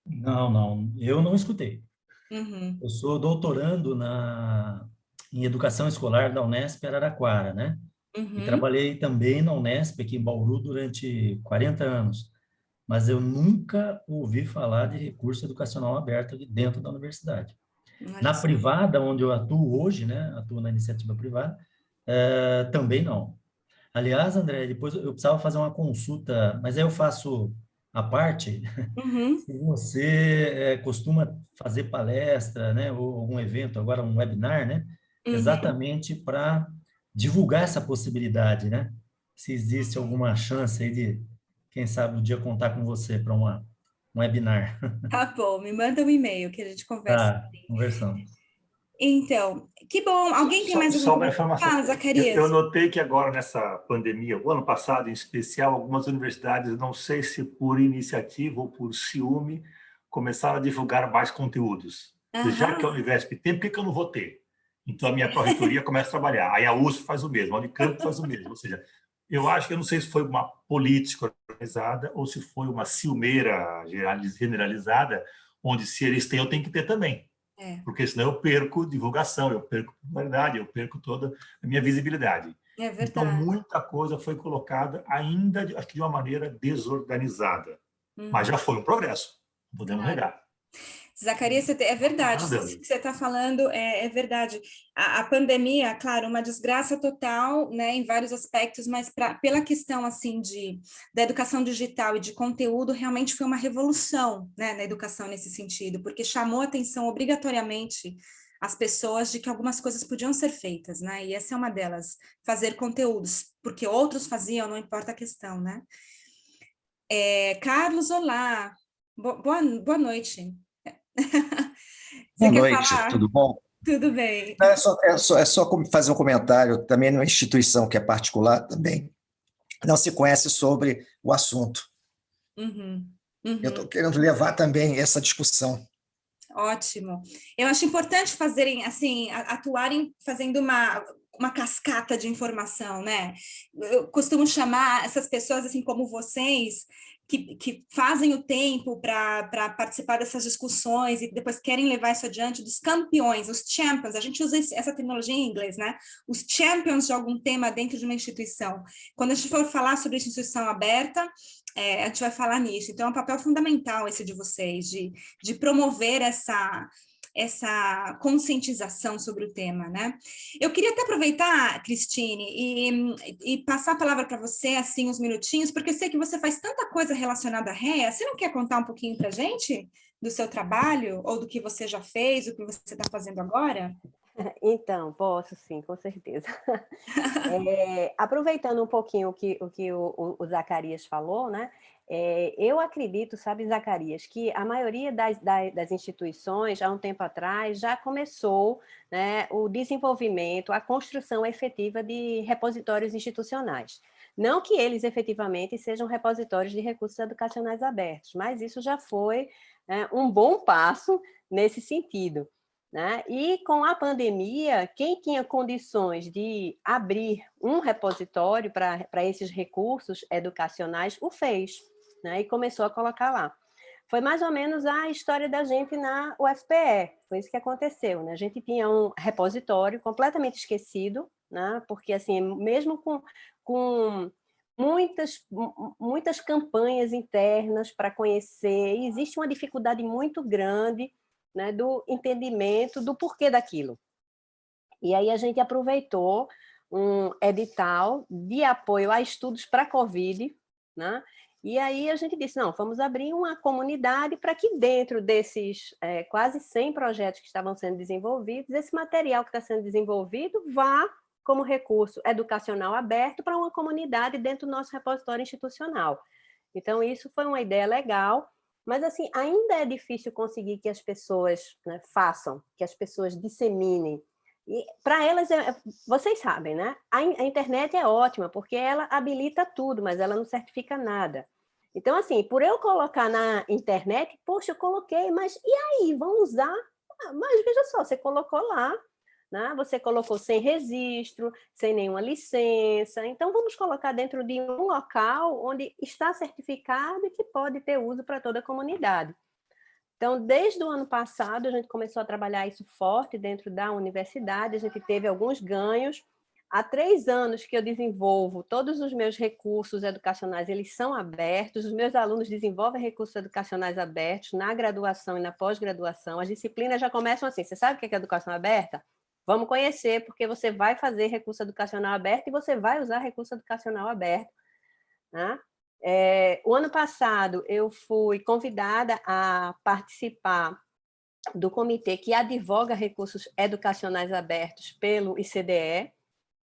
Não, eu não escutei. Uhum. Eu sou doutorando em Educação Escolar da Unesp Araraquara, né? Uhum. E trabalhei também na Unesp, aqui em Bauru, durante 40 anos. Mas eu nunca ouvi falar de recurso educacional aberto aqui dentro da universidade. Na privada, onde eu atuo hoje, né? Atuo na iniciativa privada, também não. Aliás, André, depois eu precisava fazer uma consulta, mas aí eu faço a parte. Uhum. Se você costuma fazer palestra, né, ou algum evento, agora um webinar, né, exatamente para divulgar essa possibilidade, né? Se existe alguma chance aí de, quem sabe, um dia contar com você para um webinar. Tá bom, me manda um e-mail que a gente conversa. Tá, conversamos. Então, que bom. Alguém tem mais alguma informação? Ah, Zacarias. Eu notei que agora, nessa pandemia, o ano passado em especial, algumas universidades, não sei se por iniciativa ou por ciúme, começaram a divulgar mais conteúdos. Já que a Univesp tem, por que eu não vou ter? Então, a minha pró-reitoria começa a trabalhar. Aí a USP faz o mesmo, a Unicamp faz o mesmo. Ou seja, eu não sei se foi uma política organizada ou se foi uma ciumeira generalizada, onde se eles têm, eu tenho que ter também. Porque senão eu perco divulgação, eu perco popularidade, eu perco toda a minha visibilidade. É verdade. Então, muita coisa foi colocada ainda, acho que de uma maneira desorganizada. Mas já foi um progresso, não podemos negar. Zacarias, é verdade, isso que você está falando é verdade. A pandemia, claro, uma desgraça total, né, em vários aspectos, mas pela questão assim da educação digital e de conteúdo, realmente foi uma revolução, né, na educação nesse sentido, porque chamou a atenção obrigatoriamente as pessoas de que algumas coisas podiam ser feitas, né, e essa é uma delas, fazer conteúdos, porque outros faziam, não importa a questão, né. Carlos, olá, boa noite. Boa noite, tudo bom? Tudo bem. Não, é só fazer um comentário, também numa instituição que é particular também, não se conhece sobre o assunto. Eu estou querendo levar também essa discussão. Ótimo. Eu acho importante fazerem, assim, atuarem fazendo uma cascata de informação, né? Eu costumo chamar essas pessoas, assim como vocês, que fazem o tempo para participar dessas discussões e depois querem levar isso adiante, dos campeões, os champions, a gente usa essa terminologia em inglês, né? Os champions de algum tema dentro de uma instituição. Quando a gente for falar sobre instituição aberta, a gente vai falar nisso. Então, é um papel fundamental esse de vocês, de promover essa conscientização sobre o tema, né? Eu queria até aproveitar, Cristine, e passar a palavra para você, assim, uns minutinhos, porque eu sei que você faz tanta coisa relacionada à REA. Você não quer contar um pouquinho para a gente do seu trabalho, ou do que você já fez, o que você está fazendo agora? Então, posso sim, com certeza. Aproveitando um pouquinho o que o Zacarias falou, né? Eu acredito, sabe, Zacarias, que a maioria das instituições, há um tempo atrás, já começou, né, o desenvolvimento, a construção efetiva de repositórios institucionais. Não que eles efetivamente sejam repositórios de recursos educacionais abertos, mas isso já foi um bom passo nesse sentido. Né? E com a pandemia, quem tinha condições de abrir um repositório para esses recursos educacionais, o fez, né? E começou a colocar lá. Foi mais ou menos a história da gente na UFPE, foi isso que aconteceu, né? A gente tinha um repositório completamente esquecido, né? Porque, assim, mesmo com muitas campanhas internas para conhecer, existe uma dificuldade muito grande, né, do entendimento do porquê daquilo. E aí a gente aproveitou um edital de apoio a estudos para a Covid, né? E aí a gente disse, não, vamos abrir uma comunidade para que dentro desses quase 100 projetos que estavam sendo desenvolvidos, esse material que está sendo desenvolvido vá como recurso educacional aberto para uma comunidade dentro do nosso repositório institucional. Então, isso foi uma ideia legal, mas, assim, ainda é difícil conseguir que as pessoas, né, façam, que as pessoas disseminem. E, para elas, vocês sabem, né? A internet é ótima, porque ela habilita tudo, mas ela não certifica nada. Então, assim, por eu colocar na internet, poxa, eu coloquei, mas e aí, vão usar? Mas, veja só, você colocou lá, né? Você colocou sem registro, sem nenhuma licença, então vamos colocar dentro de um local onde está certificado e que pode ter uso para toda a comunidade. Então, desde o ano passado, a gente começou a trabalhar isso forte dentro da universidade, a gente teve alguns ganhos. Há 3 anos que eu desenvolvo todos os meus recursos educacionais, eles são abertos, os meus alunos desenvolvem recursos educacionais abertos na graduação e na pós-graduação, as disciplinas já começam assim, você sabe o que é educação aberta? Vamos conhecer, porque você vai fazer recurso educacional aberto e você vai usar recurso educacional aberto. Né? O ano passado, eu fui convidada a participar do comitê que advoga recursos educacionais abertos pelo ICDE,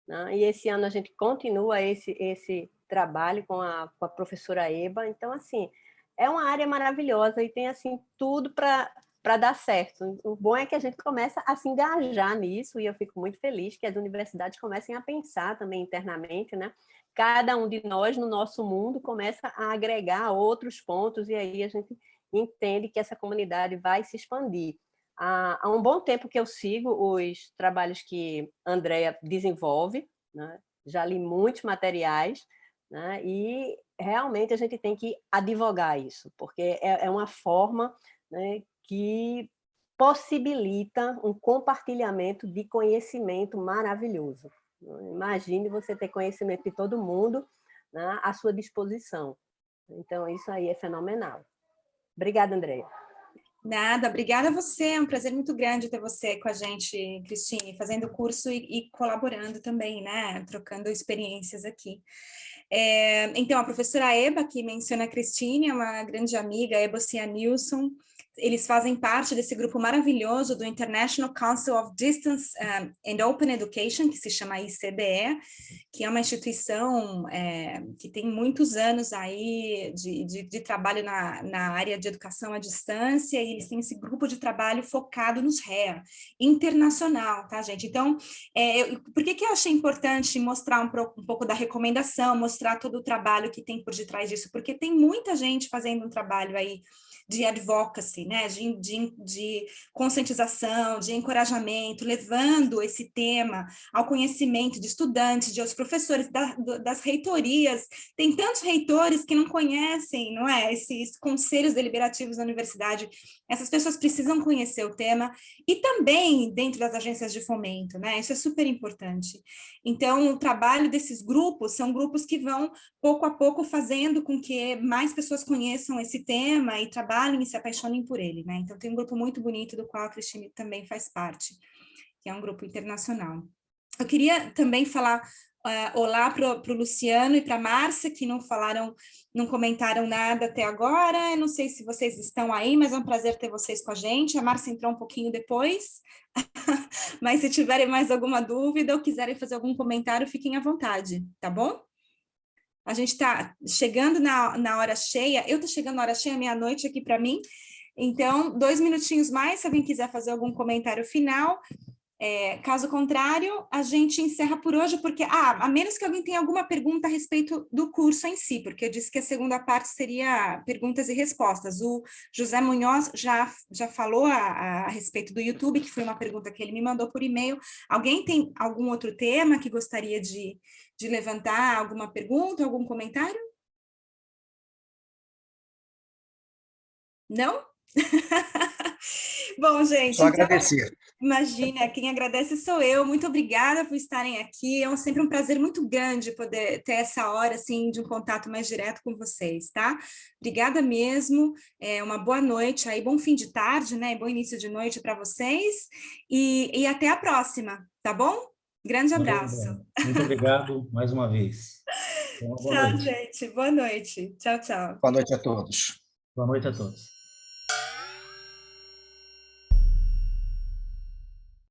né? E esse ano a gente continua esse trabalho com a professora Eba. Então, assim, é uma área maravilhosa e tem assim, tudo para dar certo. O bom é que a gente começa a se engajar nisso, e eu fico muito feliz que as universidades comecem a pensar também internamente, né? Cada um de nós, no nosso mundo, começa a agregar outros pontos, e aí a gente entende que essa comunidade vai se expandir. Há um bom tempo que eu sigo os trabalhos que a Andrea desenvolve, né? Já li muitos materiais, né? E realmente a gente tem que advogar isso, porque é uma forma, né, que possibilita um compartilhamento de conhecimento maravilhoso. Imagine você ter conhecimento de todo mundo, né, à sua disposição. Então, isso aí é fenomenal. Obrigada, Andrea. Nada, obrigada a você, é um prazer muito grande ter você com a gente, Cristine, fazendo o curso e colaborando também, né, trocando experiências aqui. Então, a professora Eba, que menciona a Cristine, é uma grande amiga, Eba Cia Nilsson. Eles fazem parte desse grupo maravilhoso do International Council of Distance and Open Education, que se chama ICDE, que é uma instituição que tem muitos anos aí de trabalho na área de educação à distância, e eles têm esse grupo de trabalho focado nos REA, internacional, tá, gente? Então, por que eu achei importante mostrar um pouco da recomendação, mostrar todo o trabalho que tem por detrás disso? Porque tem muita gente fazendo um trabalho aí de advocacy, né, de conscientização, de encorajamento, levando esse tema ao conhecimento de estudantes, de outros professores, das reitorias. Tem tantos reitores que não conhecem, não é, esses conselhos deliberativos da universidade. Essas pessoas precisam conhecer o tema, e também dentro das agências de fomento, né, isso é super importante. Então, o trabalho desses grupos são grupos que vão, pouco a pouco, fazendo com que mais pessoas conheçam esse tema e trabalhem e se apaixonem por ele, né? Então, tem um grupo muito bonito do qual a Cristine também faz parte, que é um grupo internacional. Eu queria também falar olá para o Luciano e para a Márcia, que não comentaram nada até agora. Eu não sei se vocês estão aí, mas é um prazer ter vocês com a gente. A Márcia entrou um pouquinho depois, mas se tiverem mais alguma dúvida ou quiserem fazer algum comentário, fiquem à vontade, tá bom? A gente está chegando na hora cheia, eu estou chegando na hora cheia, meia-noite aqui para mim, então, 2 minutinhos mais, se alguém quiser fazer algum comentário final. Caso contrário, a gente encerra por hoje, porque, a menos que alguém tenha alguma pergunta a respeito do curso em si, porque eu disse que a segunda parte seria perguntas e respostas. O José Munhoz já falou a respeito do YouTube, que foi uma pergunta que ele me mandou por e-mail. Alguém tem algum outro tema que gostaria de levantar, alguma pergunta, algum comentário? Não? Bom, gente... Só agradecer. Imagina, quem agradece sou eu. Muito obrigada por estarem aqui. É sempre um prazer muito grande poder ter essa hora assim de um contato mais direto com vocês, tá? Obrigada mesmo. Uma boa noite aí, bom fim de tarde, né? Bom início de noite para vocês e até a próxima, tá bom? Grande abraço. Muito obrigado mais uma vez. Tchau, gente. Boa noite. Tchau, tchau. Boa noite a todos. Boa noite a todos.